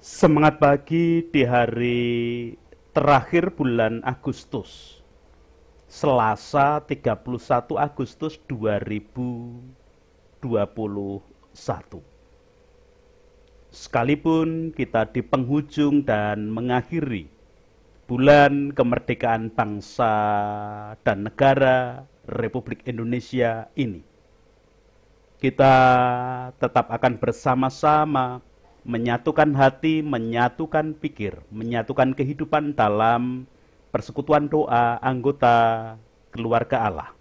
Semangat pagi di hari terakhir bulan Agustus, Selasa 31 Agustus 2021. Sekalipun kita di penghujung dan mengakhiri bulan kemerdekaan bangsa dan negara Republik Indonesia ini, kita tetap akan bersama-sama menyatukan hati, menyatukan pikir, menyatukan kehidupan dalam persekutuan doa anggota keluarga Allah.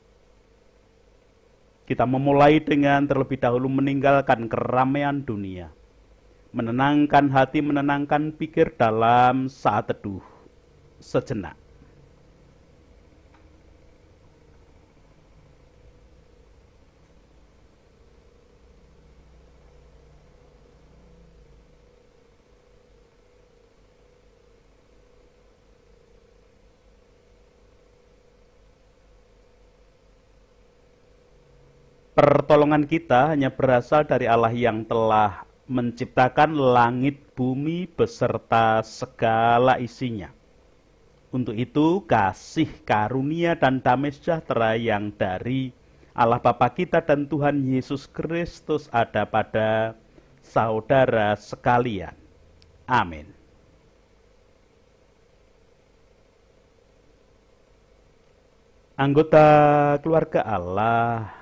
Kita memulai dengan terlebih dahulu meninggalkan keramaian dunia, menenangkan hati, menenangkan pikir dalam saat teduh sejenak. Pertolongan kita hanya berasal dari Allah yang telah menciptakan langit, bumi, beserta segala isinya. Untuk itu, kasih, karunia, dan damai sejahtera yang dari Allah Bapa kita dan Tuhan Yesus Kristus ada pada saudara sekalian. Amin. Anggota keluarga Allah,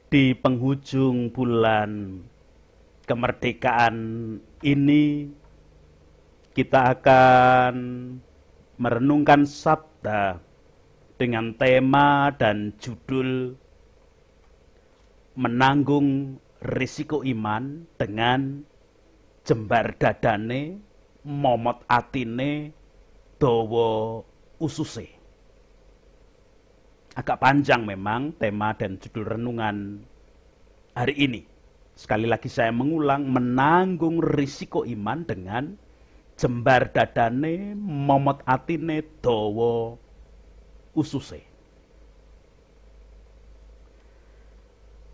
di penghujung bulan kemerdekaan ini, kita akan merenungkan sabda dengan tema dan judul menanggung risiko iman dengan jembar dadane, momot atine, dawa ususe. Agak panjang memang tema dan judul renungan hari ini. Sekali lagi saya mengulang, menanggung risiko iman dengan jembar dadane, momot atine, dawa ususe.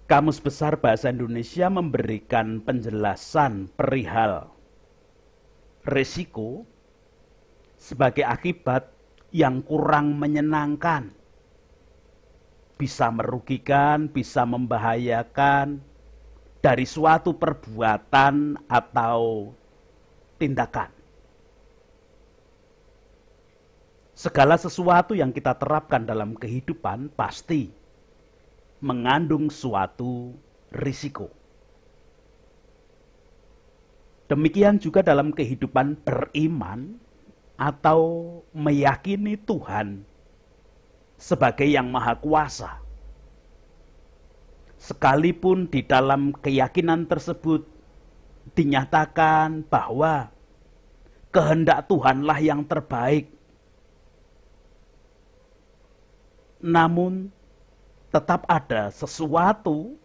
Kamus Besar Bahasa Indonesia memberikan penjelasan perihal risiko sebagai akibat yang kurang menyenangkan, bisa merugikan, bisa membahayakan dari suatu perbuatan atau tindakan. Segala sesuatu yang kita terapkan dalam kehidupan pasti mengandung suatu risiko. Demikian juga dalam kehidupan beriman atau meyakini Tuhan sebagai yang maha kuasa. Sekalipun di dalam keyakinan tersebut dinyatakan bahwa kehendak Tuhanlah yang terbaik, namun tetap ada sesuatu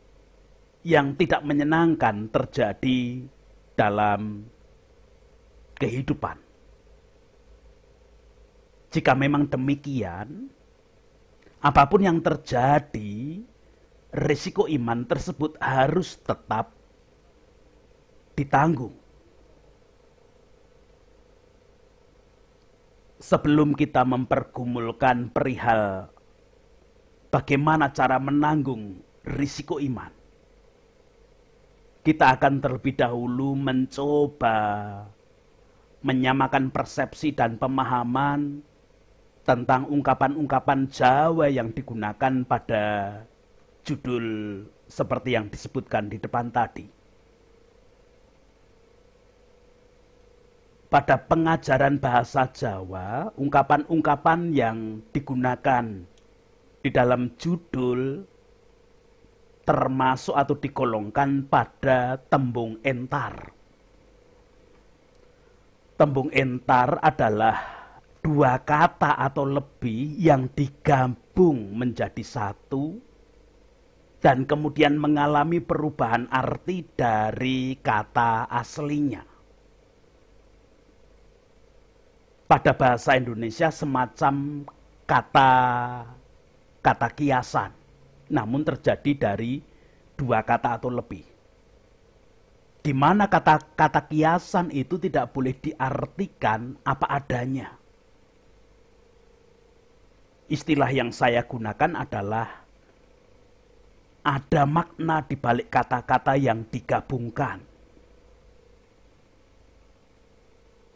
yang tidak menyenangkan terjadi dalam kehidupan. Jika memang demikian, apapun yang terjadi, risiko iman tersebut harus tetap ditanggung. Sebelum kita mempergumulkan perihal bagaimana cara menanggung risiko iman, kita akan terlebih dahulu mencoba menyamakan persepsi dan pemahaman tentang ungkapan-ungkapan Jawa yang digunakan pada judul seperti yang disebutkan di depan tadi. Pada pengajaran bahasa Jawa, ungkapan-ungkapan yang digunakan di dalam judul termasuk atau digolongkan pada tembung entar. Tembung entar adalah dua kata atau lebih yang digabung menjadi satu dan kemudian mengalami perubahan arti dari kata aslinya. Pada bahasa Indonesia semacam kata kiasan, namun terjadi dari dua kata atau lebih. di mana kata-kata kiasan itu tidak boleh diartikan apa adanya. Istilah yang saya gunakan adalah ada makna di balik kata-kata yang digabungkan.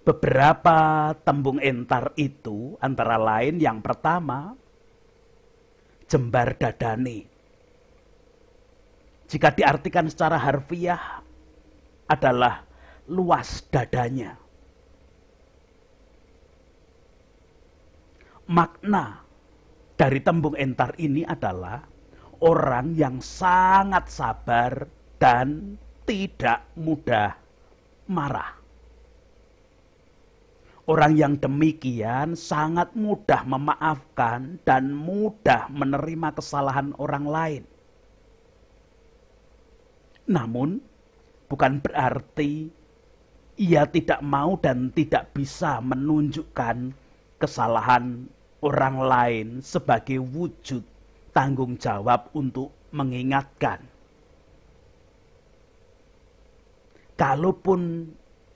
Beberapa tembung entar itu antara lain yang pertama, jembar dadane. Jika diartikan secara harfiah adalah luas dadanya. Makna dari tembung entar ini adalah orang yang sangat sabar dan tidak mudah marah. Orang yang demikian sangat mudah memaafkan dan mudah menerima kesalahan orang lain. Namun, bukan berarti ia tidak mau dan tidak bisa menunjukkan kesalahan orang lain sebagai wujud tanggung jawab untuk mengingatkan. Kalaupun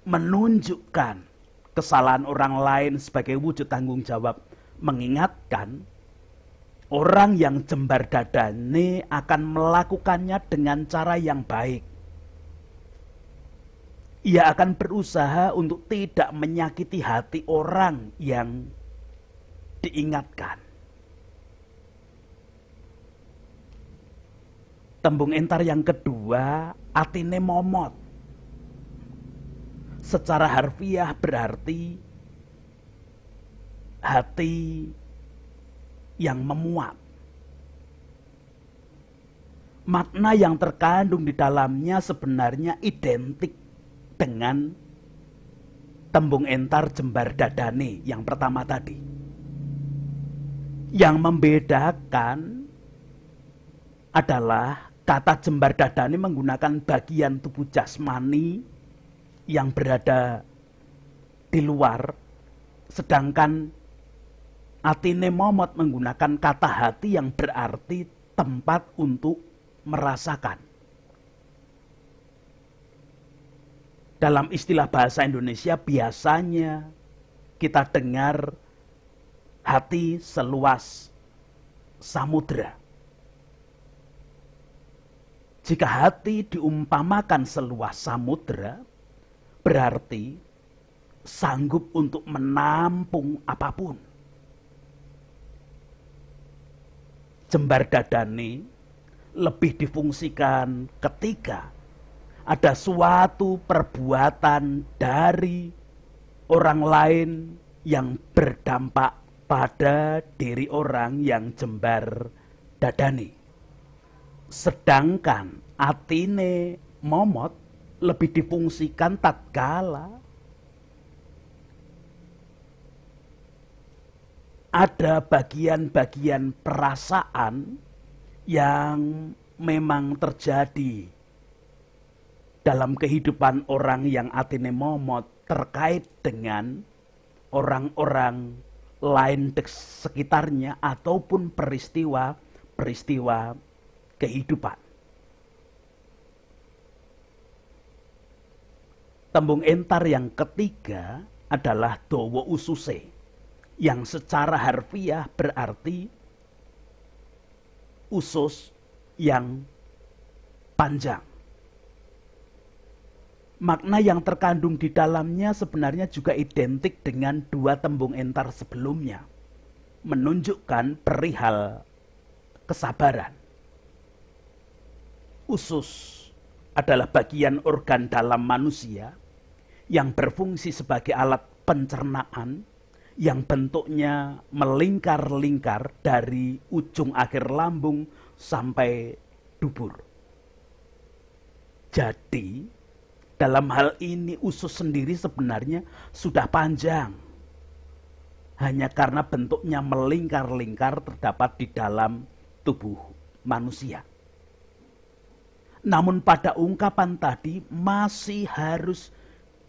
menunjukkan kesalahan orang lain sebagai wujud tanggung jawab mengingatkan, orang yang jembar dadane akan melakukannya dengan cara yang baik. Ia akan berusaha untuk tidak menyakiti hati orang yang diingatkan. Tembung entar yang kedua, atine momot. Secara harfiah berarti hati yang memuat. Makna yang terkandung di dalamnya sebenarnya identik dengan tembung entar jembar dadane yang pertama tadi. Yang membedakan adalah kata jembar dadane menggunakan bagian tubuh jasmani yang berada di luar, sedangkan atine momot menggunakan kata hati yang berarti tempat untuk merasakan. Dalam istilah bahasa Indonesia biasanya kita dengar hati seluas samudra. Jika hati diumpamakan seluas samudra, berarti sanggup untuk menampung apapun. Jembar dadane lebih difungsikan ketika ada suatu perbuatan dari orang lain yang berdampak pada diri orang yang jembar dadane. Sedangkan atine momot lebih difungsikan tatkala ada bagian-bagian perasaan yang memang terjadi dalam kehidupan orang yang atine momot terkait dengan orang-orang lain di sekitarnya ataupun peristiwa kehidupan. Tembung entar yang ketiga adalah dawa ususe, yang secara harfiah berarti usus yang panjang. Makna yang terkandung di dalamnya sebenarnya juga identik dengan dua tembung entar sebelumnya, menunjukkan perihal kesabaran. Usus adalah bagian organ dalam manusia yang berfungsi sebagai alat pencernaan yang bentuknya melingkar-lingkar dari ujung akhir lambung sampai dubur. Jadi, dalam hal ini usus sendiri sebenarnya sudah panjang. Hanya karena bentuknya melingkar-lingkar terdapat di dalam tubuh manusia. Namun pada ungkapan tadi masih harus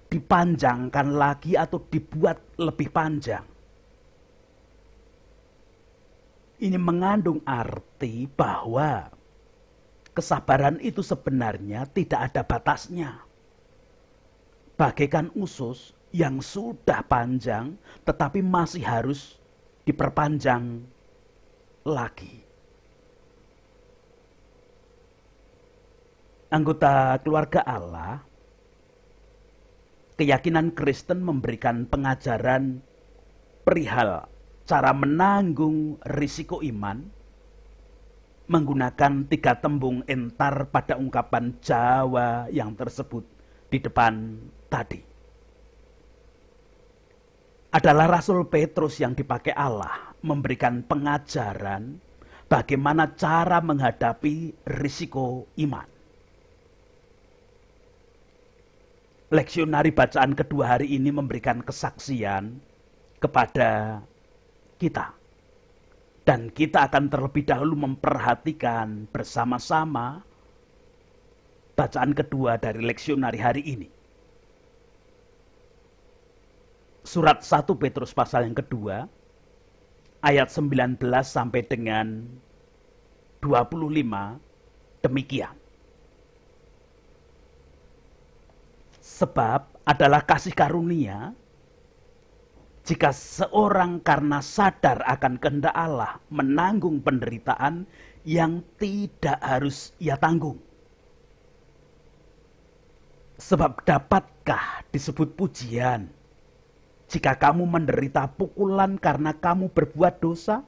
dipanjangkan lagi atau dibuat lebih panjang. Ini mengandung arti bahwa kesabaran itu sebenarnya tidak ada batasnya. bagaikan usus yang sudah panjang tetapi masih harus diperpanjang lagi. Anggota keluarga Allah, keyakinan Kristen memberikan pengajaran perihal cara menanggung risiko iman menggunakan 3 tembung entar pada ungkapan Jawa yang tersebut di depan tadi. Adalah Rasul Petrus yang dipakai Allah memberikan pengajaran bagaimana cara menghadapi risiko iman. Leksionari bacaan kedua hari ini memberikan kesaksian kepada kita. Dan kita akan terlebih dahulu memperhatikan bersama-sama bacaan kedua dari leksionari hari ini. Surat 1 Petrus pasal yang kedua, ayat 19 sampai dengan 25, demikian. Sebab adalah kasih karunia, jika seorang karena sadar akan kehendak Allah menanggung penderitaan yang tidak harus ia tanggung. Sebab dapatkah disebut pujian jika kamu menderita pukulan karena kamu berbuat dosa?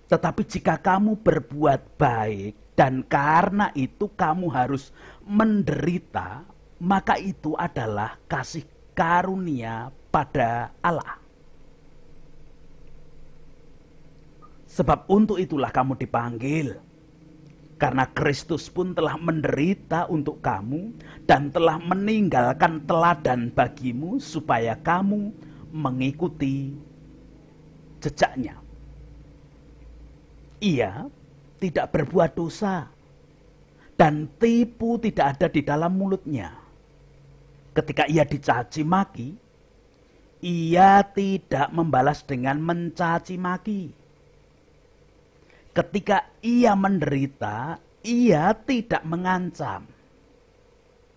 Tetapi jika kamu berbuat baik dan karena itu kamu harus menderita, maka itu adalah kasih karunia pada Allah. Sebab untuk itulah kamu dipanggil, karena Kristus pun telah menderita untuk kamu dan telah meninggalkan teladan bagimu supaya kamu mengikuti jejaknya. Ia tidak berbuat dosa dan tipu tidak ada di dalam mulutnya. Ketika ia dicaci maki, ia tidak membalas dengan mencaci maki. Ketika ia menderita, ia tidak mengancam,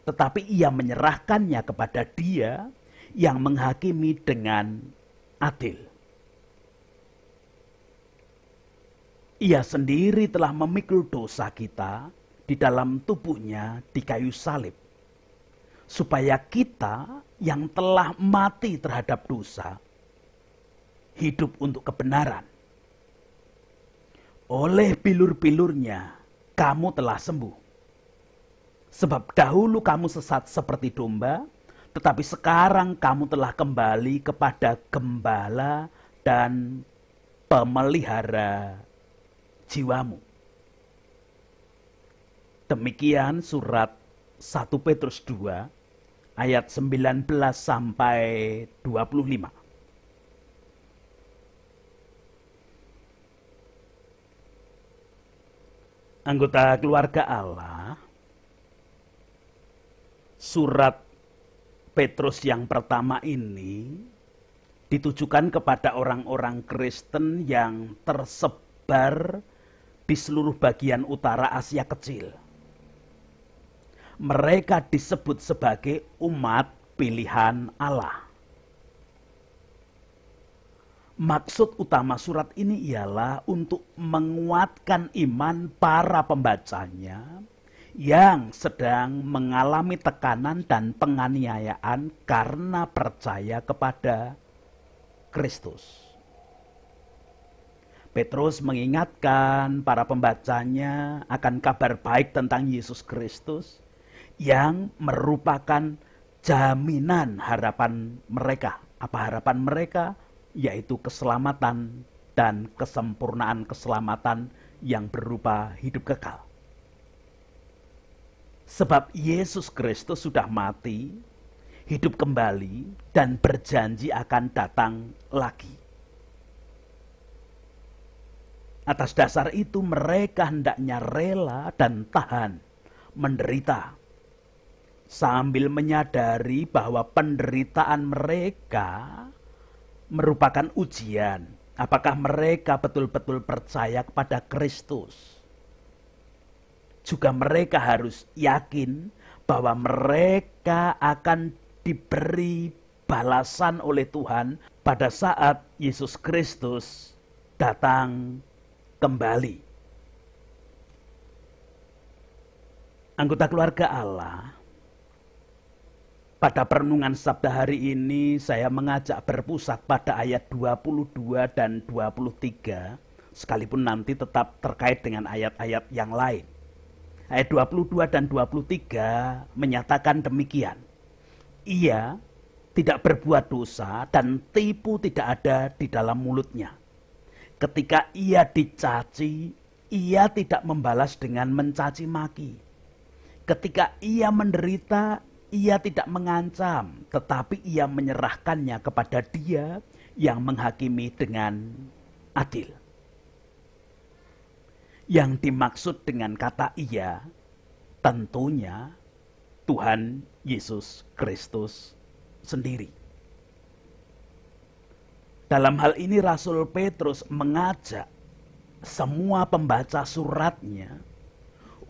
tetapi ia menyerahkannya kepada Dia yang menghakimi dengan adil. Ia sendiri telah memikul dosa kita di dalam tubuhnya di kayu salib, supaya kita yang telah mati terhadap dosa hidup untuk kebenaran. Oleh bilur-bilurnya kamu telah sembuh. Sebab dahulu kamu sesat seperti domba, tetapi sekarang kamu telah kembali kepada gembala dan pemelihara jiwamu. Demikian surat 1 Petrus 2 ayat 19 sampai 25. Anggota keluarga Allah, surat Petrus yang pertama ini ditujukan kepada orang-orang Kristen yang tersebar di seluruh bagian utara Asia Kecil. Mereka disebut sebagai umat pilihan Allah. Maksud utama surat ini ialah untuk menguatkan iman para pembacanya yang sedang mengalami tekanan dan penganiayaan karena percaya kepada Kristus. Petrus mengingatkan para pembacanya akan kabar baik tentang Yesus Kristus yang merupakan jaminan harapan mereka. Apa harapan mereka? Yaitu keselamatan dan kesempurnaan keselamatan yang berupa hidup kekal. Sebab Yesus Kristus sudah mati, hidup kembali, dan berjanji akan datang lagi. Atas dasar itu mereka hendaknya rela dan tahan menderita, sambil menyadari bahwa penderitaan mereka merupakan ujian. Apakah mereka betul-betul percaya kepada Kristus? Juga mereka harus yakin bahwa mereka akan diberi balasan oleh Tuhan pada saat Yesus Kristus datang kembali. Anggota keluarga Allah, pada perenungan sabda hari ini saya mengajak berpusat pada ayat 22 dan 23, sekalipun nanti tetap terkait dengan ayat-ayat yang lain. Ayat 22 dan 23 menyatakan demikian. Ia tidak berbuat dosa dan tipu tidak ada di dalam mulutnya. Ketika ia dicaci, ia tidak membalas dengan mencaci maki. Ketika ia menderita, ia tidak mengancam, tetapi ia menyerahkannya kepada Dia yang menghakimi dengan adil. Yang dimaksud dengan kata ia, tentunya Tuhan Yesus Kristus sendiri. Dalam hal ini Rasul Petrus mengajak semua pembaca suratnya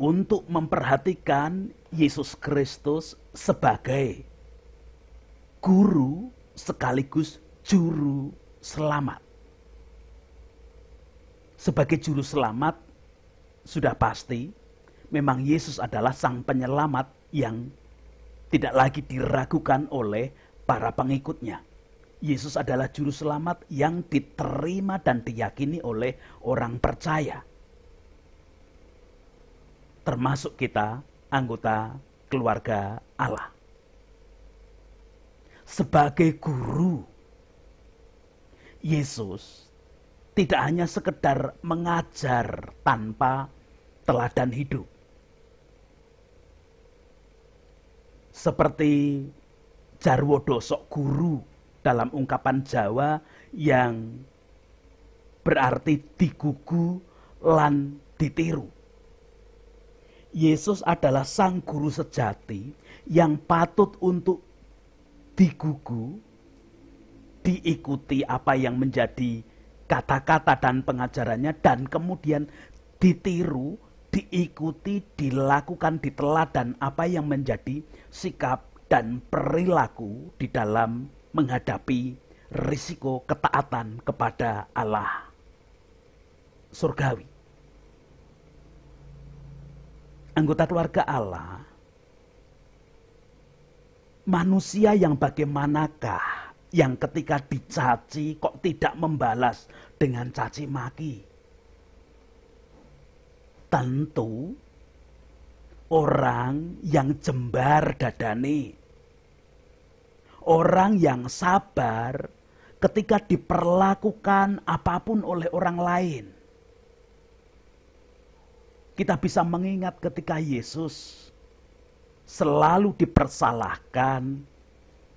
untuk memperhatikan Yesus Kristus sebagai guru sekaligus juru selamat. Sebagai juru selamat, sudah pasti memang Yesus adalah sang penyelamat yang tidak lagi diragukan oleh para pengikutnya. Yesus adalah juru selamat yang diterima dan diyakini oleh orang percaya. Termasuk kita, anggota keluarga Allah. Sebagai guru, Yesus tidak hanya sekedar mengajar tanpa teladan hidup. Seperti jarwo dosok guru dalam ungkapan Jawa yang berarti digugu lan ditiru. Yesus adalah sang guru sejati yang patut untuk digugu, diikuti apa yang menjadi kata-kata dan pengajarannya, dan kemudian ditiru, diikuti, dilakukan, diteladan apa yang menjadi sikap dan perilaku di dalam menghadapi risiko ketaatan kepada Allah surgawi. Anggota keluarga Allah, manusia yang bagaimanakah yang ketika dicaci kok tidak membalas dengan caci maki? Tentu orang yang jembar dadane, orang yang sabar ketika diperlakukan apapun oleh orang lain. Kita bisa mengingat ketika Yesus selalu dipersalahkan,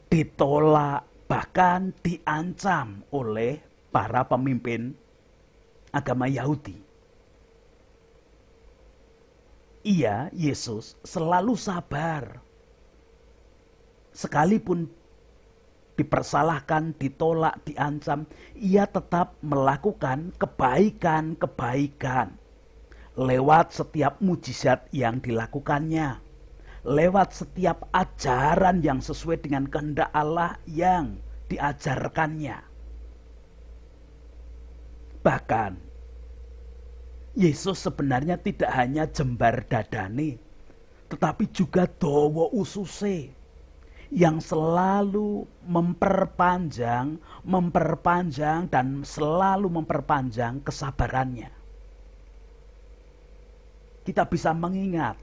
ditolak, bahkan diancam oleh para pemimpin agama Yahudi. Ia, Yesus, selalu sabar. Sekalipun dipersalahkan, ditolak, diancam, ia tetap melakukan kebaikan-kebaikan. Lewat setiap mujizat yang dilakukannya, lewat setiap ajaran yang sesuai dengan kehendak Allah yang diajarkannya. Bahkan Yesus sebenarnya tidak hanya jembar dadane, tetapi juga dawa ususe yang selalu memperpanjang dan selalu memperpanjang kesabarannya. Kita bisa mengingat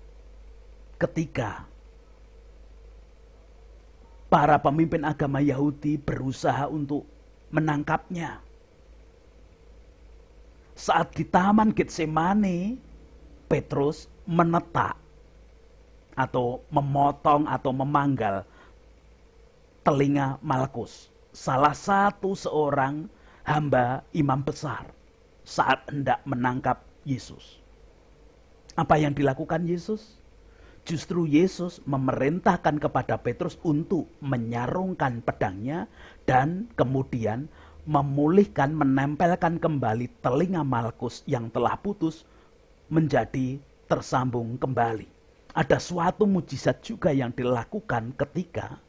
ketika para pemimpin agama Yahudi berusaha untuk menangkapnya. Saat di Taman Getsemani, Petrus menetak atau memotong atau memanggal telinga Malkus, salah satu seorang hamba imam besar, saat hendak menangkap Yesus. Apa yang dilakukan Yesus? Justru Yesus memerintahkan kepada Petrus untuk menyarungkan pedangnya dan kemudian memulihkan, menempelkan kembali telinga Malkus yang telah putus menjadi tersambung kembali. Ada suatu mujizat juga yang dilakukan ketika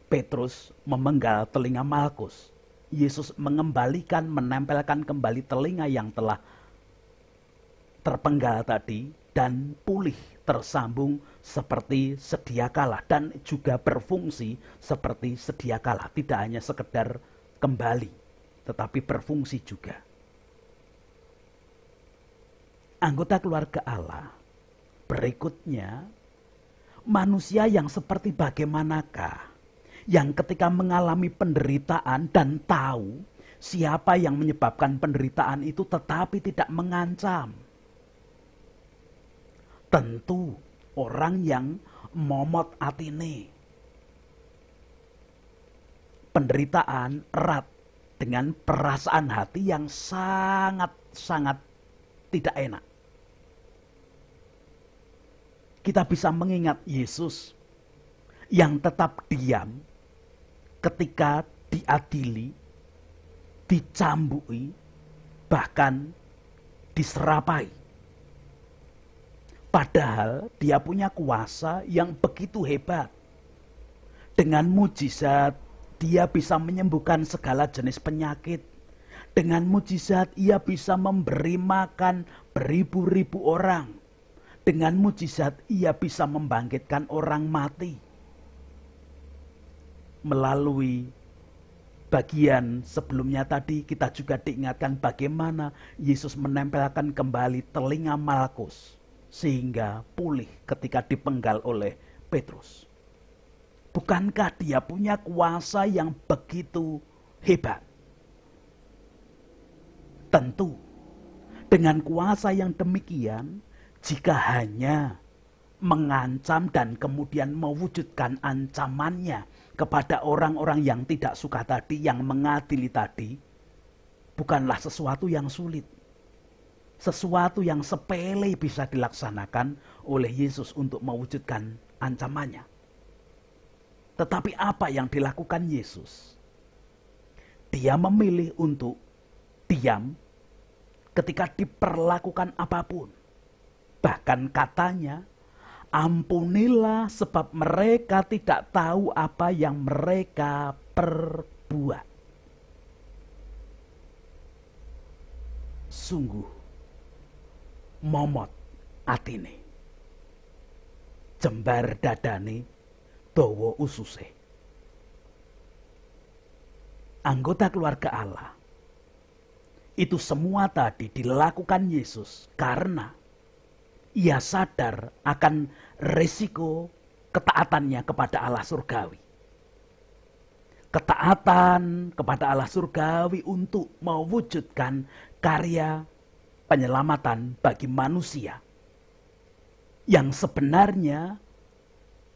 Petrus memenggal telinga Malkus. Yesus mengembalikan, menempelkan kembali telinga yang telah terpenggal tadi dan pulih, tersambung seperti sedia kala dan juga berfungsi seperti sedia kala. Tidak hanya sekedar kembali, tetapi berfungsi juga. Anggota keluarga Allah berikutnya, manusia yang seperti bagaimanakah? Yang ketika mengalami penderitaan dan tahu siapa yang menyebabkan penderitaan itu tetapi tidak mengancam. Tentu orang yang momot atine. Penderitaan erat dengan perasaan hati yang sangat-sangat tidak enak. Kita bisa mengingat Yesus yang tetap diam ketika diadili, dicambui, bahkan diserapai. Padahal dia punya kuasa yang begitu hebat. Dengan mujizat, dia bisa menyembuhkan segala jenis penyakit. Dengan mujizat, ia bisa memberi makan beribu-ribu orang. Dengan mujizat, ia bisa membangkitkan orang mati. Melalui bagian sebelumnya tadi, kita juga diingatkan bagaimana Yesus menempelkan kembali telinga Malkus sehingga pulih ketika dipenggal oleh Petrus. Bukankah dia punya kuasa yang begitu hebat? Tentu, dengan kuasa yang demikian, jika hanya mengancam dan kemudian mewujudkan ancamannya kepada orang-orang yang tidak suka tadi, yang mengadili tadi, bukanlah sesuatu yang sulit. Sesuatu yang sepele bisa dilaksanakan oleh Yesus untuk mewujudkan ancamannya. Tetapi apa yang dilakukan Yesus? Dia memilih untuk diam ketika diperlakukan apapun. Bahkan katanya, ampunilah sebab mereka tidak tahu apa yang mereka perbuat. Sungguh momot atine, jembar dadane, dawa ususe. Anggota keluarga Allah, itu semua tadi dilakukan Yesus karena ia sadar akan resiko ketaatannya kepada Allah surgawi. Ketaatan kepada Allah surgawi untuk mewujudkan karya penyelamatan bagi manusia yang sebenarnya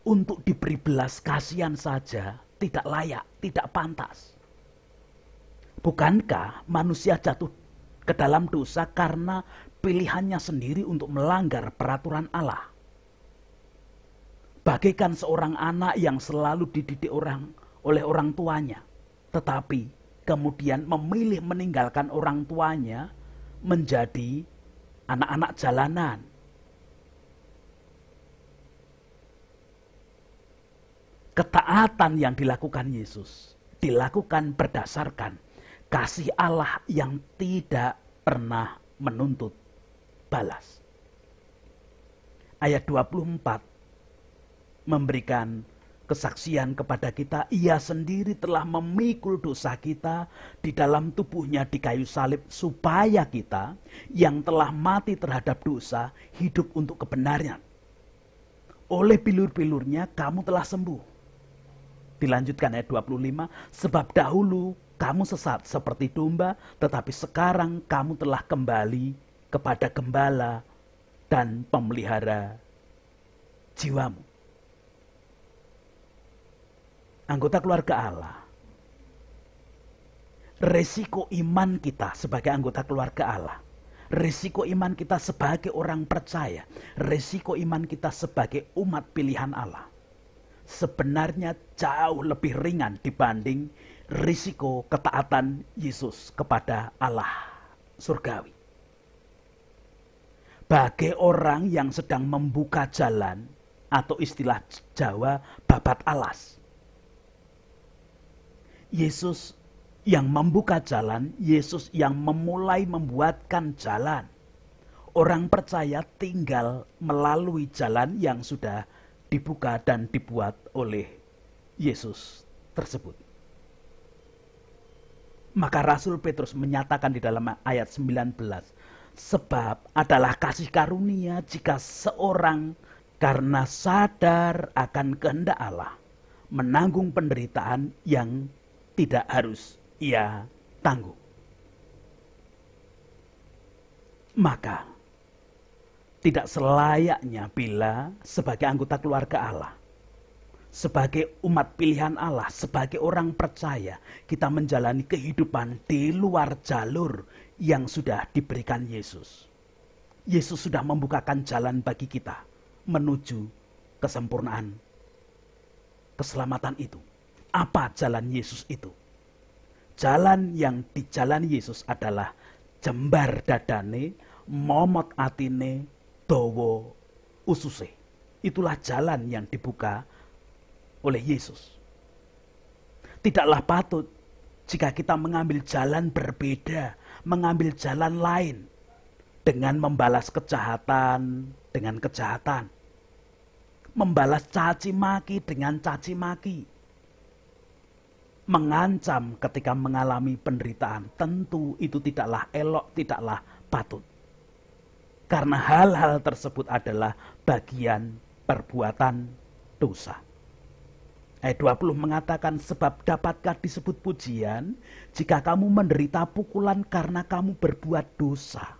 untuk diberi belas kasihan saja tidak layak, tidak pantas. Bukankah manusia jatuh ke dalam dosa karena pilihannya sendiri untuk melanggar peraturan Allah? Bagaikan seorang anak yang selalu dididik oleh orang tuanya, tetapi kemudian memilih meninggalkan orang tuanya menjadi anak-anak jalanan. Ketaatan yang dilakukan Yesus dilakukan berdasarkan kasih Allah yang tidak pernah menuntut balas. Ayat 24 memberikan kesaksian kepada kita, ia sendiri telah memikul dosa kita di dalam tubuhnya di kayu salib, supaya kita yang telah mati terhadap dosa hidup untuk kebenaran. Oleh bilur-bilurnya kamu telah sembuh. Dilanjutkan ayat 25, sebab dahulu kamu sesat seperti domba, tetapi sekarang kamu telah kembali kepada gembala dan pemelihara jiwamu. Anggota keluarga Allah, resiko iman kita sebagai anggota keluarga Allah, resiko iman kita sebagai orang percaya, resiko iman kita sebagai umat pilihan Allah, sebenarnya jauh lebih ringan dibanding risiko ketaatan Yesus kepada Allah surgawi. sebagai orang yang sedang membuka jalan, atau istilah Jawa babat alas. Yesus yang membuka jalan, Yesus yang memulai membuatkan jalan. Orang percaya tinggal melalui jalan yang sudah dibuka dan dibuat oleh Yesus tersebut. Maka Rasul Petrus menyatakan di dalam ayat 19, sebab adalah kasih karunia jika seorang karena sadar akan kehendak Allah menanggung penderitaan yang tidak harus ia tanggung. Maka tidak selayaknya bila sebagai anggota keluarga Allah, sebagai umat pilihan Allah, sebagai orang percaya, kita menjalani kehidupan di luar jalur yang sudah diberikan Yesus. Yesus sudah membukakan jalan bagi kita menuju kesempurnaan keselamatan itu. Apa jalan Yesus itu? Jalan yang dijalani Yesus adalah jembar dadane, momot atine, dawa ususe. Itulah jalan yang dibuka oleh Yesus. Tidaklah patut jika kita mengambil jalan berbeda, mengambil jalan lain dengan membalas kejahatan dengan kejahatan, membalas caci maki dengan caci maki, mengancam ketika mengalami penderitaan. Tentu itu tidaklah elok, tidaklah patut. Karena hal-hal tersebut adalah bagian perbuatan dosa. Ayat 20 mengatakan, sebab dapatkah disebut pujian jika kamu menderita pukulan karena kamu berbuat dosa.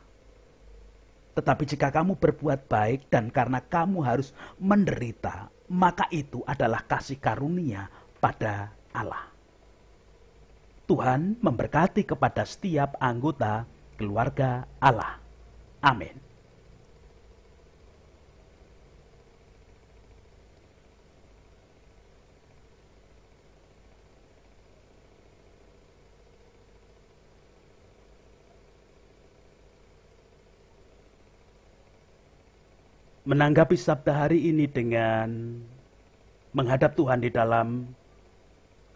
Tetapi jika kamu berbuat baik dan karena kamu harus menderita, maka itu adalah kasih karunia pada Allah. Tuhan memberkati kepada setiap anggota keluarga Allah. Amin. Menanggapi sabda hari ini dengan menghadap Tuhan di dalam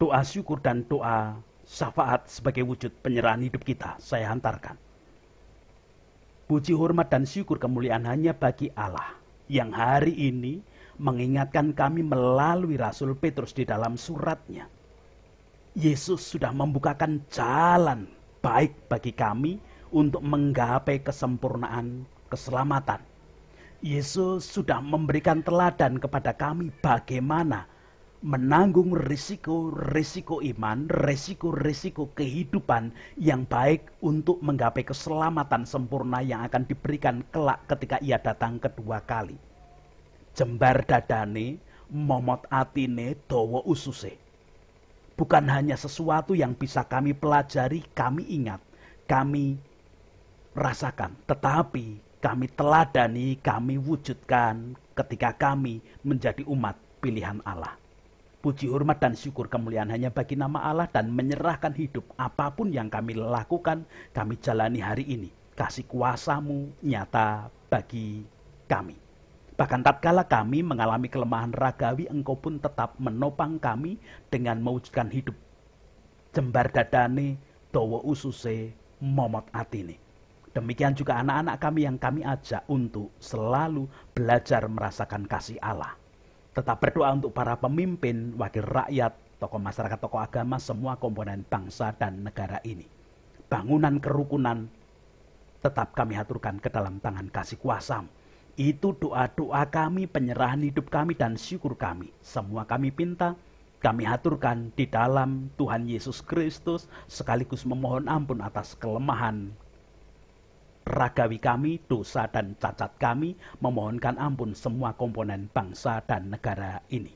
doa syukur dan doa syafaat sebagai wujud penyerahan hidup kita, saya hantarkan. Puji, hormat, dan syukur kemuliaan hanya bagi Allah yang hari ini mengingatkan kami melalui Rasul Petrus di dalam suratnya. Yesus sudah membukakan jalan baik bagi kami untuk menggapai kesempurnaan keselamatan. Yesus sudah memberikan teladan kepada kami bagaimana menanggung risiko-risiko iman, risiko-risiko kehidupan yang baik untuk menggapai keselamatan sempurna yang akan diberikan kelak ketika ia datang kedua kali. Jembar dadane, momot atine, dawa ususe. Bukan hanya sesuatu yang bisa kami pelajari, kami ingat, kami rasakan, tetapi kami teladani, kami wujudkan ketika kami menjadi umat pilihan Allah. Puji, hormat, dan syukur kemuliaan hanya bagi nama Allah dan menyerahkan hidup apapun yang kami lakukan, kami jalani hari ini. Kasih kuasa-Mu nyata bagi kami. Bahkan tatkala kami mengalami kelemahan ragawi, Engkau pun tetap menopang kami dengan mewujudkan hidup. Jembar dadane, dawa ususe, momot atine. Demikian juga anak-anak kami yang kami ajak untuk selalu belajar merasakan kasih Allah. Tetap berdoa untuk para pemimpin, wakil rakyat, tokoh masyarakat, tokoh agama, semua komponen bangsa dan negara ini. Bangunan kerukunan tetap kami aturkan ke dalam tangan kasih kuasa-Mu. Itu doa-doa kami, penyerahan hidup kami dan syukur kami. Semua kami pinta, kami aturkan di dalam Tuhan Yesus Kristus, sekaligus memohon ampun atas kelemahan ragawi kami, dosa dan cacat kami, memohonkan ampun semua komponen bangsa dan negara ini.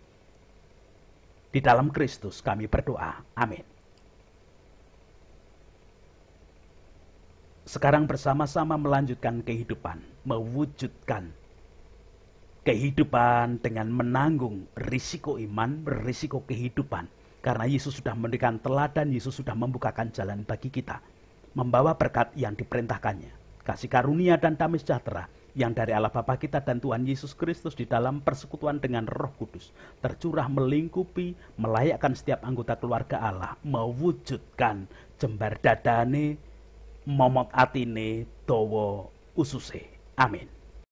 Di dalam Kristus kami berdoa. Amin. Sekarang bersama-sama melanjutkan kehidupan, mewujudkan kehidupan dengan menanggung risiko iman, risiko kehidupan. Karena Yesus sudah memberikan teladan, Yesus sudah membukakan jalan bagi kita, membawa berkat yang diperintahkannya. Kasih karunia dan damai sejahtera yang dari Allah Bapa kita dan Tuhan Yesus Kristus di dalam persekutuan dengan Roh Kudus tercurah melingkupi, melayakkan setiap anggota keluarga Allah, mewujudkan jembar dadane, momot atine, dawa ususe. Amin.